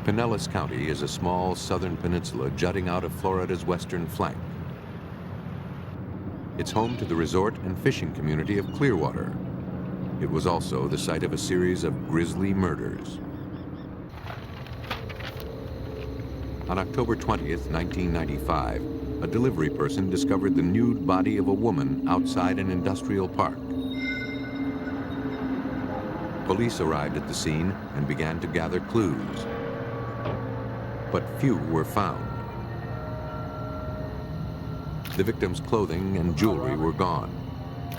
Pinellas County is a small southern peninsula jutting out of Florida's western flank. It's home to the resort and fishing community of Clearwater. It was also the site of a series of grisly murders. On October 20th, 1995, a delivery person discovered the nude body of a woman outside an industrial park. Police arrived at the scene and began to gather clues. But few were found. The victim's clothing and jewelry were gone,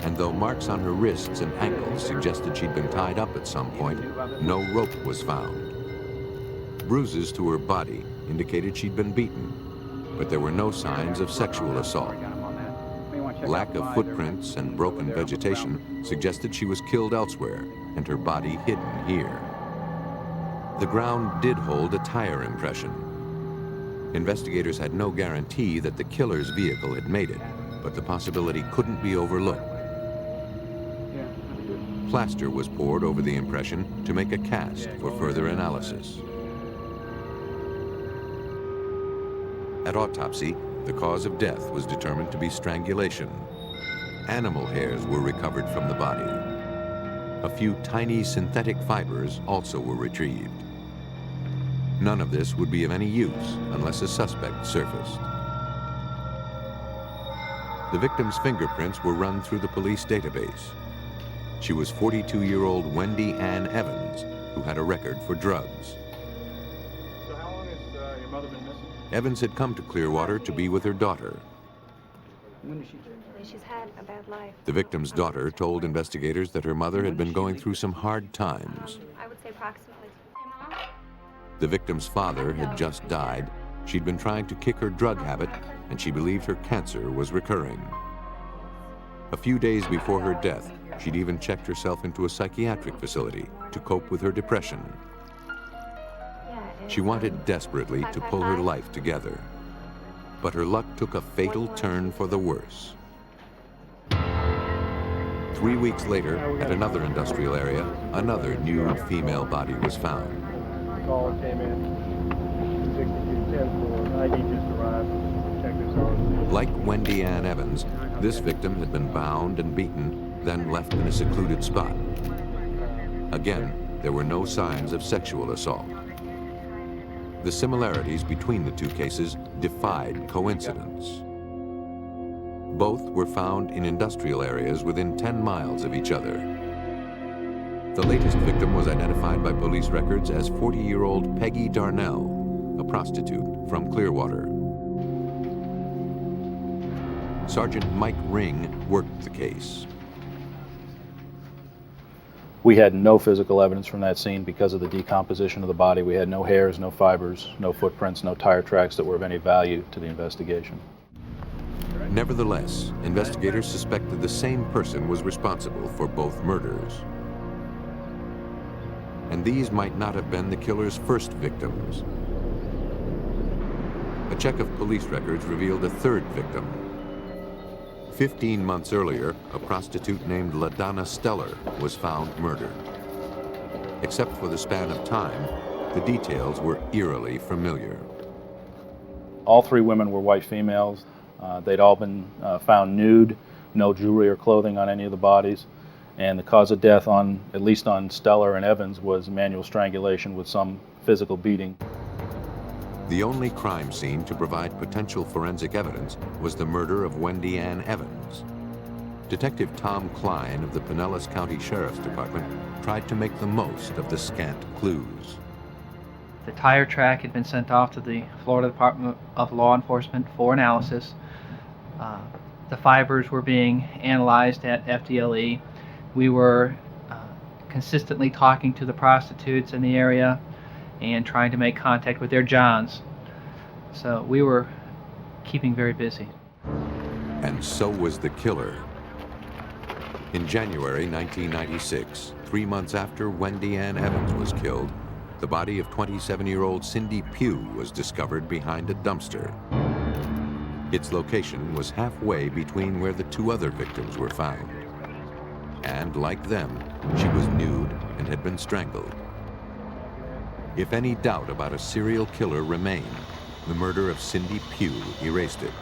and though marks on her wrists and ankles suggested she'd been tied up at some point, no rope was found. Bruises to her body indicated she'd been beaten, but there were no signs of sexual assault. Lack of footprints and broken vegetation suggested she was killed elsewhere, and her body hidden here. The ground did hold a tire impression. Investigators had no guarantee that the killer's vehicle had made it, but the possibility couldn't be overlooked. Plaster was poured over the impression to make a cast for further analysis. At autopsy, the cause of death was determined to be strangulation. Animal hairs were recovered from the body. A few tiny synthetic fibers also were retrieved. None of this would be of any use unless a suspect surfaced. The victim's fingerprints were run through the police database. She was 42-year-old Wendy Ann Evans, who had a record for drugs. So how long has your mother been missing? Evans had come to Clearwater to be with her daughter. When did she? She's had a bad life. The victim's daughter told investigators that her mother had been going through some hard times. I would say approximately. The victim's father had just died. She'd been trying to kick her drug habit, and she believed her cancer was recurring. A few days before her death, she'd even checked herself into a psychiatric facility to cope with her depression. She wanted desperately to pull her life together, but her luck took a fatal turn for the worse. 3 weeks later, at another industrial area, another nude female body was found. Call came in, 6210 for ID just arrived. Check this out. Like Wendy Ann Evans, this victim had been bound and beaten, then left in a secluded spot. Again, there were no signs of sexual assault. The similarities between the two cases defied coincidence. Both were found in industrial areas within 10 miles of each other. The latest victim was identified by police records as 40-year-old Peggy Darnell, a prostitute from Clearwater. Sergeant Mike Ring worked the case. We had no physical evidence from that scene because of the decomposition of the body. We had no hairs, no fibers, no footprints, no tire tracks that were of any value to the investigation. Nevertheless, investigators suspected the same person was responsible for both murders. And these might not have been the killer's first victims. A check of police records revealed a third victim. 15 months earlier, a prostitute named LaDonna Steller was found murdered. Except for the span of time, the details were eerily familiar. All three women were white females. They'd all been found nude, no jewelry or clothing on any of the bodies, and the cause of death, at least on Steller and Evans, was manual strangulation with some physical beating. The only crime scene to provide potential forensic evidence was the murder of Wendy Ann Evans. Detective Tom Klein of the Pinellas County Sheriff's Department tried to make the most of the scant clues. The tire track had been sent off to the Florida Department of Law Enforcement for analysis. The fibers were being analyzed at FDLE. We were consistently talking to the prostitutes in the area and trying to make contact with their Johns. So we were keeping very busy. And so was the killer. In January 1996, 3 months after Wendy Ann Evans was killed, the body of 27-year-old Cindy Pugh was discovered behind a dumpster. Its location was halfway between where the two other victims were found. And like them, she was nude and had been strangled. If any doubt about a serial killer remained, the murder of Cindy Pugh erased it.